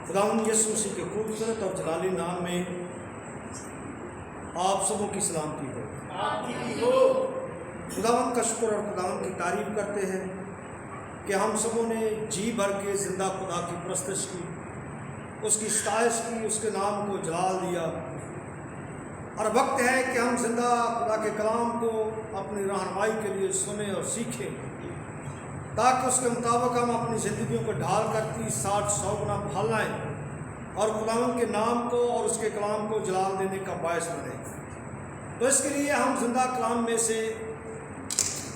خداوند یسوع مسیح کے خوبصورت اور جلالی نام میں آپ سبوں کی سلامتی ہو۔ خداوند کا شکر اور خداوند کی تعریف کرتے ہیں کہ ہم سبوں نے جی بھر کے زندہ خدا کی پرستش کی، اس کی ستائش کی، اس کے نام کو جلال دیا، اور وقت ہے کہ ہم زندہ خدا کے کلام کو اپنی رہنمائی کے لیے سنیں اور سیکھیں، تاکہ اس کے مطابق ہم اپنی زندگیوں کو ڈھال کر 30-60-100 گنا پھل لائیں اور خداوند کے نام کو اور اس کے کلام کو جلال دینے کا باعث بنیں۔ تو اس کے لیے ہم زندہ کلام میں سے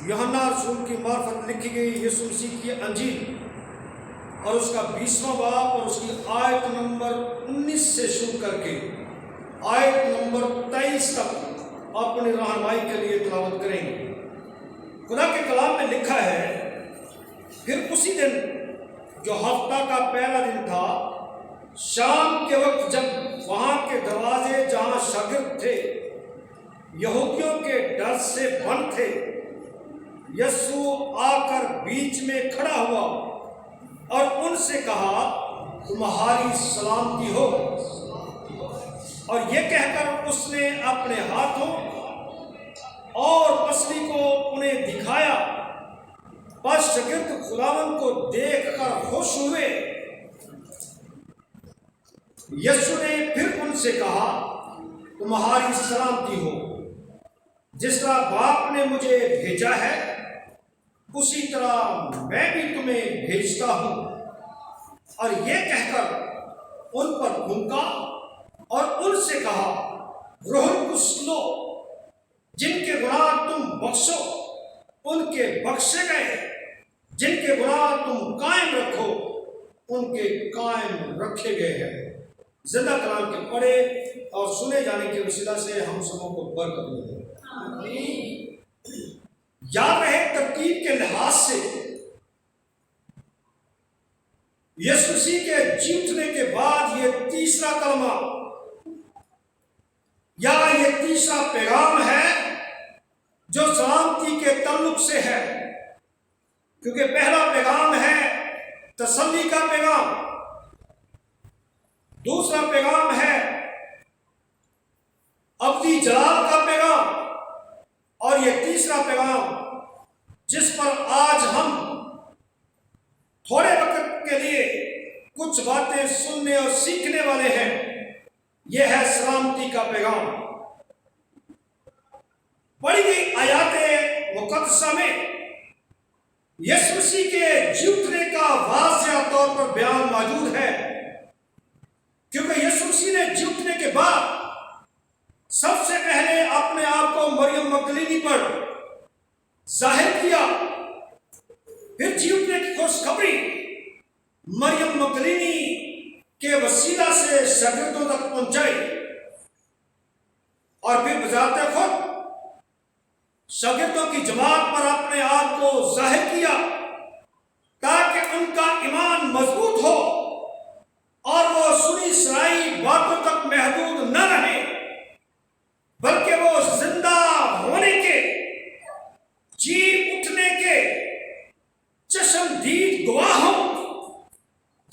یوحنا رسول کی معرفت لکھی گئی یسوع مسیح کی انجیل اور اس کا 20واں باب اور اس کی آیت نمبر 19 سے شروع کر کے آیت نمبر 23 تک اپنی رہنمائی کے لیے تلاوت کریں گے۔ خدا کے کلام میں لکھا ہے، پھر اسی دن جو ہفتہ کا پہلا دن تھا، شام کے وقت جب وہاں کے دروازے جہاں شاگرد تھے یہودیوں کے ڈر سے بند تھے، یسوع آ کر بیچ میں کھڑا ہوا اور ان سے کہا، تمہاری سلامتی ہو۔ اور یہ کہہ کر اس نے اپنے ہاتھوں اور پسلی کو انہیں دکھایا۔ پس شاگرد خداوند کو دیکھ کر خوش ہوئے۔ یسوع نے پھر ان سے کہا، تمہاری سلامتی ہو۔ جس طرح باپ نے مجھے بھیجا ہے اسی طرح میں بھی تمہیں بھیجتا ہوں۔ اور یہ کہہ کر ان پر پھونکا اور ان سے کہا، روح القدس لو۔ جن کے گناہ تم بخشو ان کے بخشے گئے، جن کے گناہ تم قائم رکھو ان کے قائم رکھے گئے ہیں۔ زندہ کلام کے پڑھے اور سنے جانے کے وسیلہ سے ہم سبوں کو برکت ملے۔ یاد رہے، ترتیب کے لحاظ سے یسوع مسیح کے جی اٹھنے کے بعد یہ تیسرا کلمہ یا یہ تیسرا پیغام ہے جو سلامتی کے تعلق سے ہے، کیونکہ پہلا پیغام ہے تسلی کا پیغام، دوسرا پیغام ہے ابدی جلال کا پیغام، اور یہ تیسرا پیغام جس پر آج ہم تھوڑے وقت کے لیے کچھ باتیں سننے اور سیکھنے والے ہیں، یہ ہے سلامتی کا پیغام۔ پڑھی گئی آیات مقدسہ میں یسوع مسیح کے جی اٹھنے کا واضح طور پر بیان موجود ہے، کیونکہ یسوع مسیح نے جی اٹھنے کے بعد سب سے پہلے اپنے آپ کو مریم مگدلینی پر ظاہر کیا، پھر جی اٹھنے کی خوشخبری مریم مگدلینی کے وسیلہ سے شاگردوں تک پہنچائی، اور پھر بذات خود شاگردوں کی جماعت پر اپنے آپ کو ظاہر کیا تاکہ ان کا ایمان مضبوط ہو اور وہ سنی سنائی باتوں تک محدود نہ رہے، بلکہ وہ زندہ ہونے کے، جی اٹھنے کے چشمدید گواہ ہوں،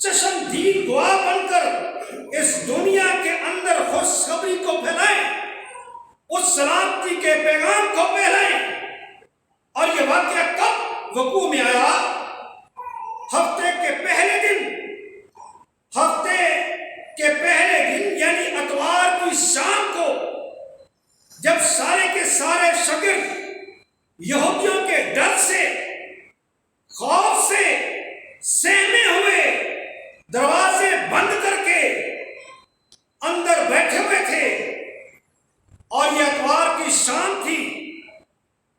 چشمدید گواہ بن کر اس دنیا کے اندر خوشخبری کو پھیلائیں، اس سلامتی کے پیغام کو پھیلائیں۔ اور یہ واقعہ کب وقوع میں آیا؟ ہفتے کے پہلے دن یعنی اتوار کی شام کو، جب سارے کے سارے شاگرد یہودیوں کے ڈر سے، خوف سے سہمے ہوئے دروازے بند کر کے اندر بیٹھے ہوئے تھے، اور یہ اتوار کی شام تھی،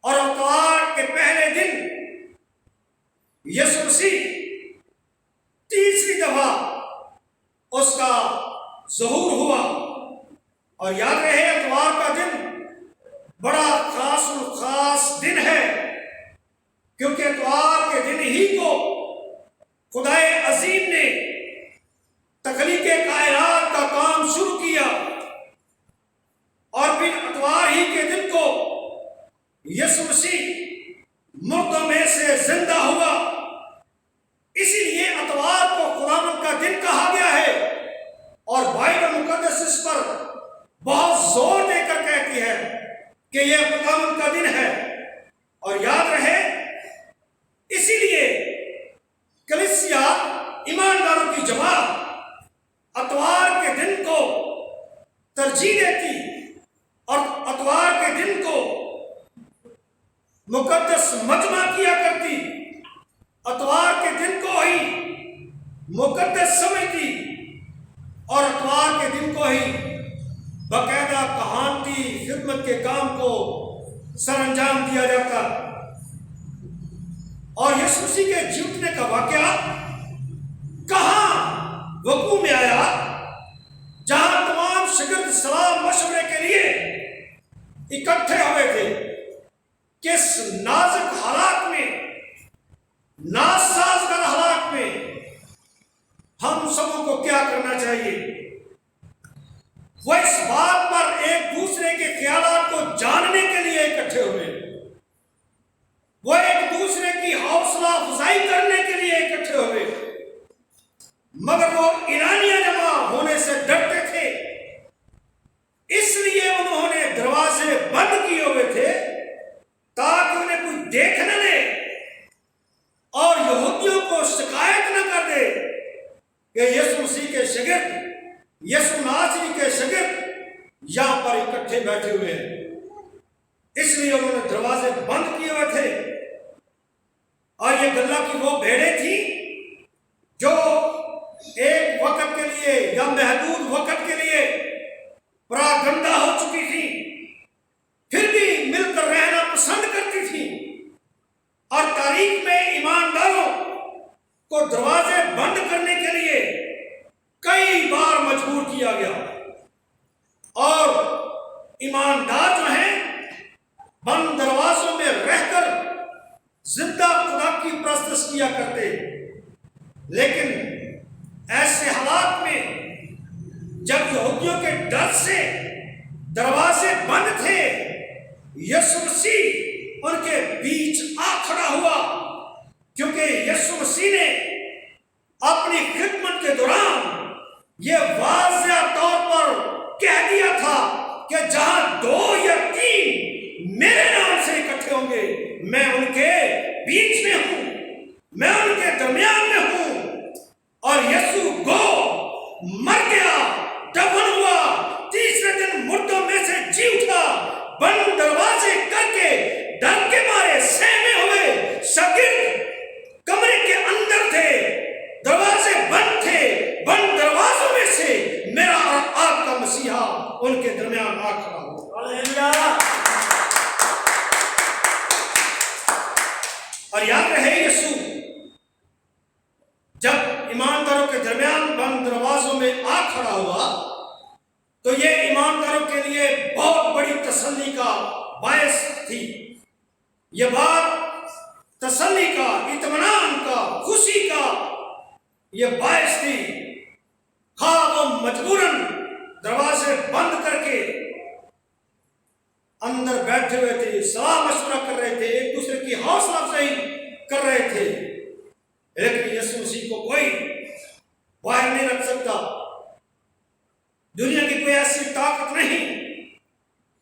اور اتوار کے پہلے دن یسوع مسیح تیسری دفعہ اس کا ظہور ہوا۔ اور یاد رہے، اتوار کا دن بڑا خاص الخاص دن ہے، کیونکہ اتوار کے دن ہی کو خدائے عظیم نے تخلیق کائنات کا کام شروع کیا، اور پھر اتوار ہی کے دن کو یسوع مسیح مردوں میں سے زندہ ہوا۔ اسی لیے اتوار کو خداوند کا دن کہا گیا ہے، اس پر بہت زور دے کر کہتی ہے کہ یہ خداوند کا دن ہے. اور یاد رہے اسی لیے کلیسیا ایمانداروں کی جماعت اتوار کے دن کو ترجیح دیتی اور اتوار کے دن کو مقدس مجمع کیا کرتی، اتوار کے دن کو ہی مقدس سمجھتی اور اتوار کے دن کو ہی باقاعدہ کہانتی خدمت کے کام کو سر انجام دیا جاتا. اور یسوع مسیح کے جی اٹھنے کا واقعہ کہاں وقوع میں آیا؟ جہاں تمام شاگرد صلاح مشورے کے لیے اکٹھے ہوئے تھے کہ اس نازک حالات میں، ناسازگار حالات میں ہم سبوں کو کیا کرنا چاہیے. وہ اس بات پر ایک دوسرے کے خیالات کو جاننے کے لیے اکٹھے ہوئے، وہ ایک دوسرے کی حوصلہ افزائی کرنے کے لیے اکٹھے ہوئے، مگر وہ ایرانیہ جمع ہونے سے ڈرتے تھے، اس لیے انہوں نے دروازے بند کیے ہوئے تھے تاکہ انہیں کوئی دیکھ نہ لے اور یہودیوں کو شکایت نہ کر دے کہ یسوع مسیح کے شاگرد، یسوع ناصری کے شاگرد یہاں پر اکٹھے بیٹھے ہوئے ہیں. اس لیے انہوں نے دروازے بند کیے ہوئے تھے. اور یہ گلہ کی وہ بھیڑیں تھیں جو ایک وقت کے لیے یا محدود وقت کے لیے پراگندہ ہو چکی تھی، پھر بھی مل کر رہنا پسند کرتی تھی. اور تاریخ میں ایمانداروں کو دروازے بند کرنے کے لیے کئی بار مجبور کیا گیا، اور ایماندار جو ہیں بند دروازوں میں رہ کر زندہ خدا کی پرستش کیا کرتے. لیکن ایسے حالات میں جب یہودیوں کے ڈر سے دروازے بند تھے، یسوع مسیح ان کے بیچ آ کھڑا ہوا، کیونکہ یسوع مسیح نے اپنی خدمت کے دوران یہ واضح طور پر کہہ دیا تھا کہ جہاں 2 یا 3 میرے نام سے اکٹھے ہوں گے، میں ان کے بیچ میں ہوں، میں ان کے درمیان میں ہوں. اور یسوع گو مر گیا، دفن ہوا، تیسرے دن مردوں میں سے جی اٹھا، بند دروازے کر کے ڈر کے مارے سہمے ہوئے شاگرد کمرے کے اندر تھے، دروازے بند تھے، بند دروازوں میں سے میرا اور آپ کا مسیحا ان کے درمیان آ کھڑا ہوا. ہاللیلویا. اور یاد رہے یسوع جب ایمانداروں کے درمیان بند دروازوں میں آ کھڑا ہوا تو یہ ایمانداروں کے لیے بہت بڑی تسلی کا باعث تھی. یہ بات تسلی کا، اطمینان کا، خوشی کا یہ باعث تھی. ہاں وہ مجبوراً دروازے بند کر کے اندر بیٹھے ہوئے تھے، صلاح مشورہ کر رہے تھے، ایک دوسرے کی حوصلہ افزائی کر رہے تھے، لیکن یسوع مسیح کو کوئی باہر نہیں رکھ سکتا. دنیا کی کوئی ایسی طاقت نہیں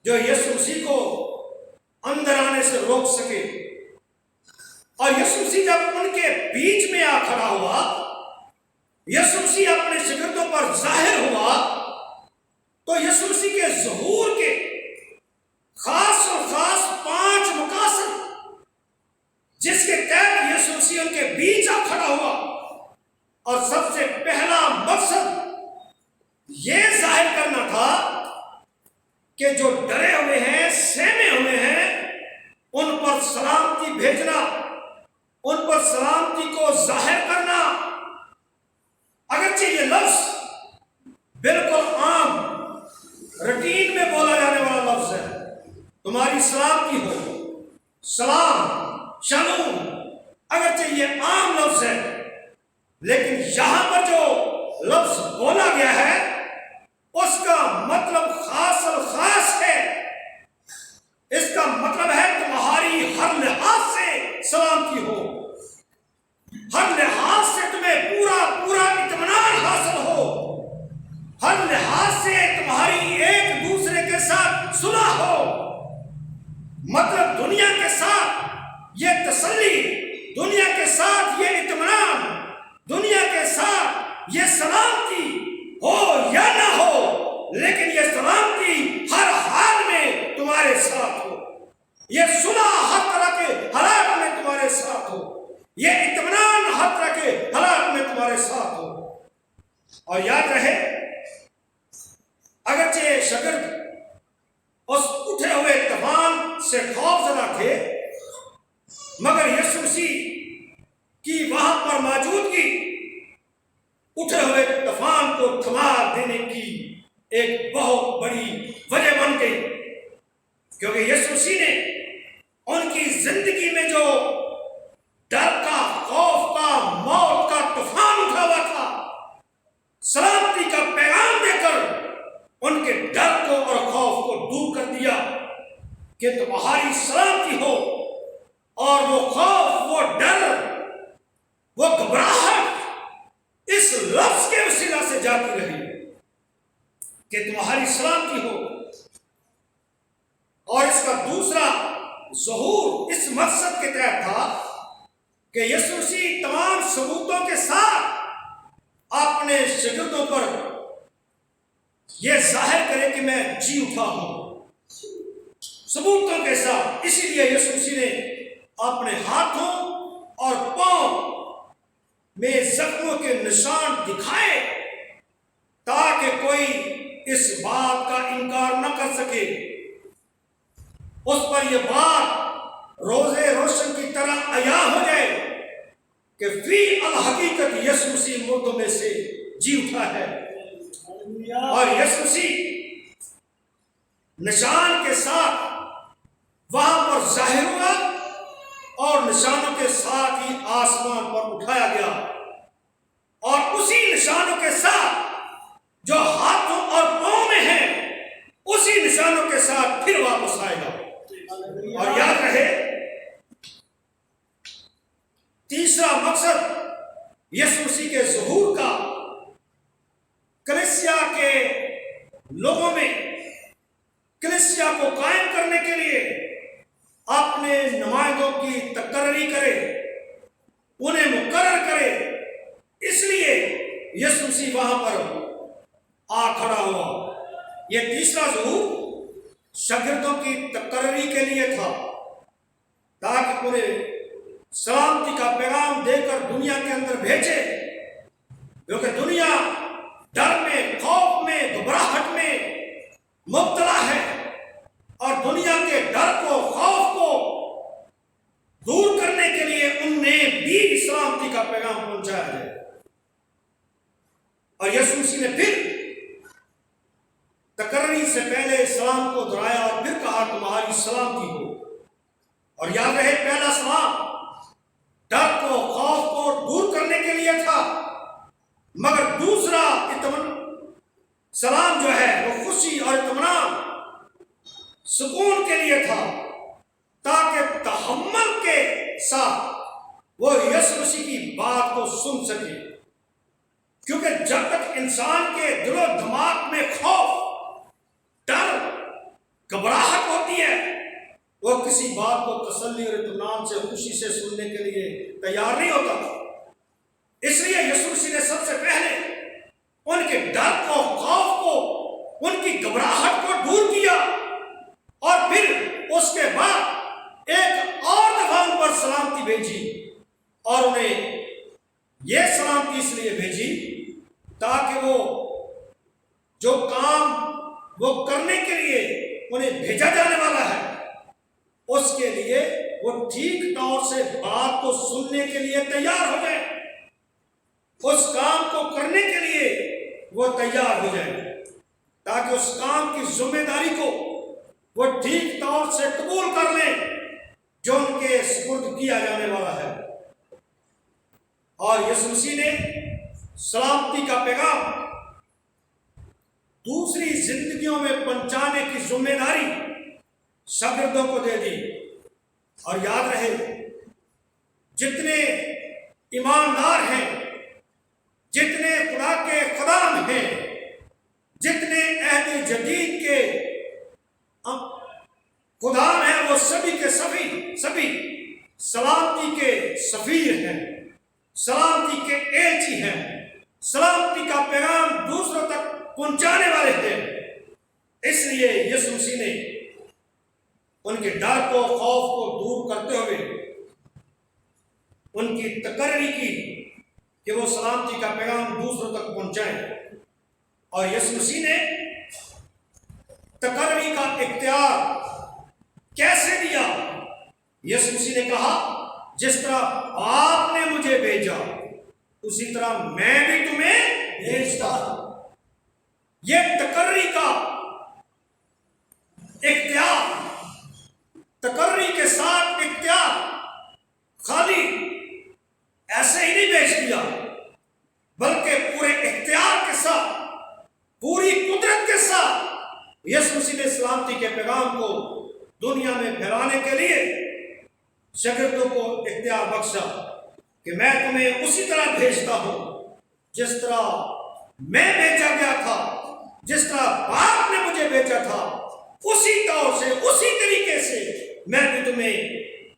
جو یسوع مسیح کو اندر آنے سے روک سکے. اور یسوع مسیح جب ان کے بیچ میں آ کھڑا ہوا، یسوع مسیح اپنے شاگردوں پر ظاہر ہوا، تو یسوع مسیح کے ظہور کے خاص اور خاص 5 مقاصد جس کے تحت یسوع مسیح ان کے بیچ آ کھڑا ہوا. اور سب سے پہلا مقصد یہ ظاہر کرنا تھا کہ جو ڈرے ہوئے ہیں، سہمے ہوئے ہیں، ان پر سلامتی بھیجنا، ان پر سلامتی کو ظاہر کرنا. اگرچہ یہ لفظ بالکل عام روٹین میں بولا جانے والا لفظ ہے، تمہاری سلامتی ہو، سلام، شالوم، اگرچہ یہ عام لفظ ہے، لیکن یہاں پر جو لفظ بولا گیا ہے اس کا مطلب خاص اور خاص ہے. اس کا مطلب ہے تمہاری ہر لحاظ سے سلامتی ہو، ہر لحاظ سے تمہیں پورا اطمینان حاصل ہو، ہر لحاظ سے साथ सुलह हो, मतलब दुनिया के साथ ये तसल्ली, दुनिया के साथ ये इत्मीनान, दुनिया के साथ ये सलामती हो या ना हो, लेकिन ये सलामती हर हाल में तुम्हारे साथ हो, ये सुलह हर तरह के हालात में तुम्हारे साथ हो, ये इत्मीनान हर तरह के हालात में तुम्हारे साथ हो। और याद रहे, अगरचे शागिर्द उस उठे हुए तूफान से खौफजदा थे, मगर यीशु मसीह की वहां पर मौजूदगी उठे हुए तूफान को थमा देने की एक बहुत बड़ी वजह बन गई, क्योंकि यीशु मसीह ने उनकी जिंदगी में जो डर का, खौफ का, मौत का तूफान उठा हुआ था, सलामती का पैगाम देकर उनके डर को और खौफ को दूर कर दिया कि तुम्हारी सलामती हो। और वो खौफ, वो डर, वो घबराहट इस लफ्ज के वसीला से जाती रही कि तुम्हारी सलामती हो। और इसका दूसरा ज़हूर इस मकसद के तहत था कि यीशु मसीह तमाम सबूतों के साथ अपने शागिर्दों पर यह जाहिर करे कि मैं जी उठा हूं, सबूतों के साथ। इसीलिए यीशु मसीह ने अपने हाथों और पांव में जख्मों के निशान दिखाए ताकि कोई इस बात का इनकार न कर सके, उस पर यह बात रोजे रोशन की तरह अया हो जाए कि फी अल हकीकत यीशु मसीह मुर्दों में से जी उठा है। और यीशु मसीह निशान के साथ वहां पर जाहिर हुआ और निशानों के साथ ही आसमान पर उठाया गया, और उसी निशानों के साथ जो हाथों और पांव में है, उसी निशानों के साथ फिर वापस आएगा। और याद रहे, तीसरा मकसद यीशु मसीह के ज़हूर का कलीसिया के लोगों में, कलीसिया को कायम करने के लिए अपने नुमाइंदों की तकर्री करे, उन्हें मुकर्रर करे। इसलिए यीशु मसीह वहां पर आ खड़ा हुआ। यह तीसरा ज़हूर शागिर्दों की तकर्री के लिए था, ताकि उन्हें सलामती का पैगाम देकर दुनिया के अंदर भेजे, क्योंकि दुनिया डर में, खौफ में, घबराहट में मुब्तला है, और दुनिया के डर को, खौफ को दूर करने के लिए उन्हें भी सलामती का पैगाम पहुंचाया है। और यीशु मसीह ने फिर तकर्री से पहले सलाम को दोहराया और फिर कहा तुम्हारी सलामती हो। और याद रहे, पहला सलाम डर को, खौफ को दूर करने के लिए था, मगर दूसरा सलाम जो है वो खुशी और इत्मीनान, सुकून के लिए था, ताकि तहम्मुल के साथ वो यीशु मसीह की बात को सुन सके। क्योंकि जब तक इंसान के दिलो दिमाग में खौफ, डर, घबराहट होती है, वो किसी बात को तसल्ली और इत्मीनान से, खुशी से सुनने के लिए तैयार नहीं होता। इसलिए यीशु मसीह ने सबसे पहले उनके डर को, खौफ को, उनकी घबराहट को दूर किया, और फिर उसके बाद एक और दफा उन पर सलामती भेजी। और उन्हें यह सलामती इसलिए भेजी ताकि वो जो काम वो करने के लिए उन्हें भेजा जाने वाला है, उसके लिए वो ठीक तौर से बात को सुनने के लिए तैयार हो जाए, उस काम को करने के लिए वो तैयार हो जाए, ताकि उस काम की जिम्मेदारी को वो ठीक तौर से कबूल कर लें जो उनके सुपुर्द किया जाने वाला है। और यीशु मसीह ने सलामती का पैगाम दूसरी जिंदगियों में पहुंचाने की जिम्मेदारी शागिर्दों को दे दी। और याद रहे, जितने ईमानदार हैं, जितने खुदा के खुदाम हैं, जितने अहद जदीद के सफीर हैं, सलामती के एलची हैं, सलामती का पैगाम दूसरों तक पहुंचाने वाले हैं। इसलिए यीशु मसीह ने उनके डर को, खौफ को दूर करते हुए उनकी तकर्री की कि वो सलामती का पैगाम दूसरों तक पहुंचाएं। और यीशु मसीह ने तकर्री का इख्तियार कैसे दिया? यीशु मसीह ने कहा, जिस तरह आपने मुझे भेजा उसी तरह मैं भी तुम्हें भेजता हूं। यह तकर्री का इख्तियार, तकर्री के साथ इख्तियार खाली ऐसे ही नहीं भेज दिया, बल्कि पूरे इख्तियार के साथ, पूरी कुदरत के साथ यीशु मसीह ने सलामती के पैगाम को दुनिया में फैलाने के लिए शागिर्दों को इख्तियार बख्शा कि मैं तुम्हें उसी तरह भेजता हूं जिस तरह मैं भेजा गया था, जिस तरह बाप ने मुझे भेजा था, उसी तौर से, उसी तरीके से मैं भी तुम्हें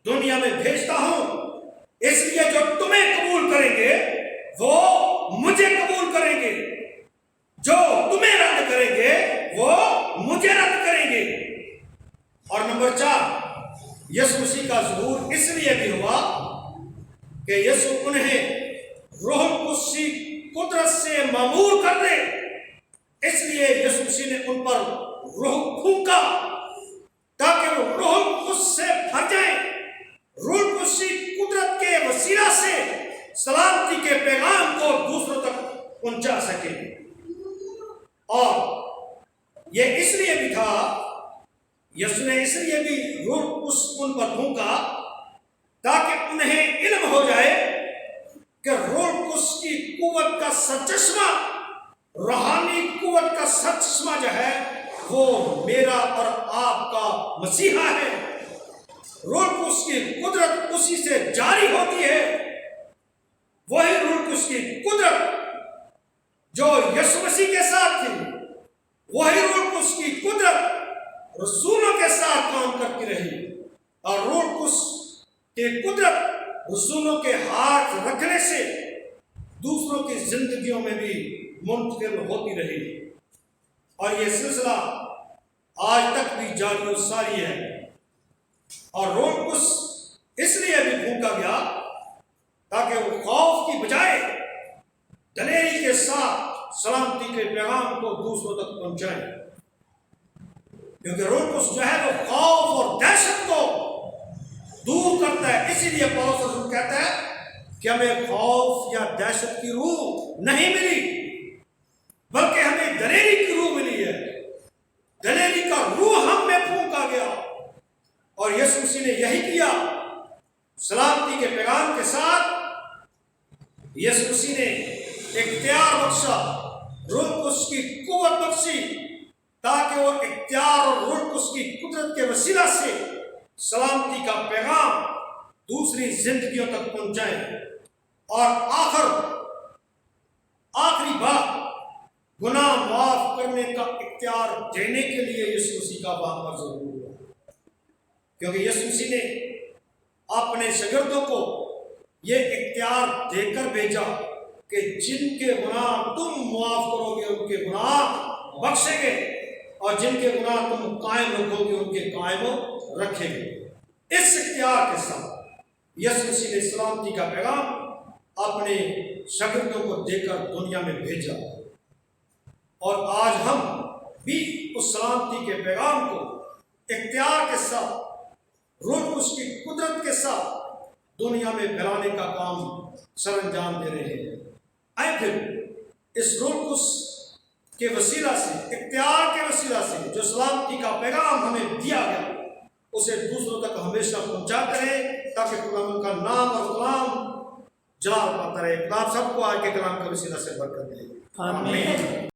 दुनिया में भेजता हूं। इसलिए जो तुम्हें कबूल करेंगे वो मुझे कबूल करेंगे, जो तुम्हें रद्द करेंगे वो मुझे रद्द करेंगे। और नंबर 4, यीशु मसीह का ज़हूर इसलिए भी हुआ कि यीशु उन्हें रूह कुद्स कुदरत से मामूर कर दे। इसलिए यीशु मसीह ने उन पर रूह फूंका ताकि वो रूह कुद्स से भर जाए, रूह कुद्स कुदरत के वसीला से सलामती के पैगाम को दूसरों तक पहुंचा सके। और यह इसलिए भी था, यीशु ने इसलिए भी रूह कुद्स उन पर फूंका ताकि उन्हें इल्म हो जाए कि रूह कुद्स की कुव्वत का सचश्मा, रूहानी कुव्वत का सचश्मा जो है वो मेरा और आपका मसीहा है। रूह कुद्स की कुदरत उसी से जारी होती है। वही रूह कुद्स की कुदरत जो यीशु मसीह के साथ थी, वही रूह कुद्स की कुदरत रसूलों के साथ काम करती रही। और रूह कुद्स की कुदरत रसूलों के हाथ रखने से दूसरों की जिंदगियों में भी मुंतकिल होती रही। और यह सिलसिला आज तक भी जारी और सारी है। और रूह कुद्स इसलिए भी फूंका गया ताकि वो खौफ की बजाय दलेरी के साथ सलामती के पैगाम को दूसरों तक पहुंचाए। क्योंकि रूह कुद्स जो है वो खौफ और दहशत को दूर करता है। इसीलिए पौलुस रसूल कहता है कि हमें खौफ या दहशत की रूह नहीं मिली, बल्कि हमें दलेरी की रूह मिली है। दलेरी का रूह हम में फूंका गया। और यीशु मसीह ने यही किया। सलामती के पैगाम के साथ यीशु मसीह ने इख्तियार बख्शा, रूह कुद्स की कुव्वत बख्शी ताकि वो इख्तियार और रूह कुद्स की कुदरत के वसीला से सलामती का पैगाम दूसरी जिंदगियों तक पहुंचाए। और आखिरी बात, गुनाह माफ करने का इख्तियार देने के लिए यीशु मसीह का वहां पर जरूर हुआ। क्योंकि यीशु मसीह ने अपने शागिर्दों को यह इख्तियार देकर भेजा कि जिनके गुनाह तुम माफ करोगे उनके गुनाह बख्शेंगे, और जिनके गुनाह तुम कायम रखोगे उनके कायम रखेंगे। इस इख्तियार के साथ यीशु मसीह ने सलामती का पैगाम अपने शागिर्दों को देकर दुनिया में भेजा। और आज हम भी उस सलामती के पैगाम को इख्तियार के साथ, रूह कुद्स की कुदरत के साथ दुनिया में फैलाने का काम सरअंजाम दे रहे हैं। आए फिर इस रूह कुद्स के वसीला से, इख्तियार के वसीला से जो सलामती का पैगाम हमें दिया गया, उसे दूसरों तक हमेशा पहुंचाते रहे ताकि खुदावंद का नाम और कलाम जलाल पाता रहे। खुदा सबको आज के कलाम के वसीला से बरकत दे। आमीन।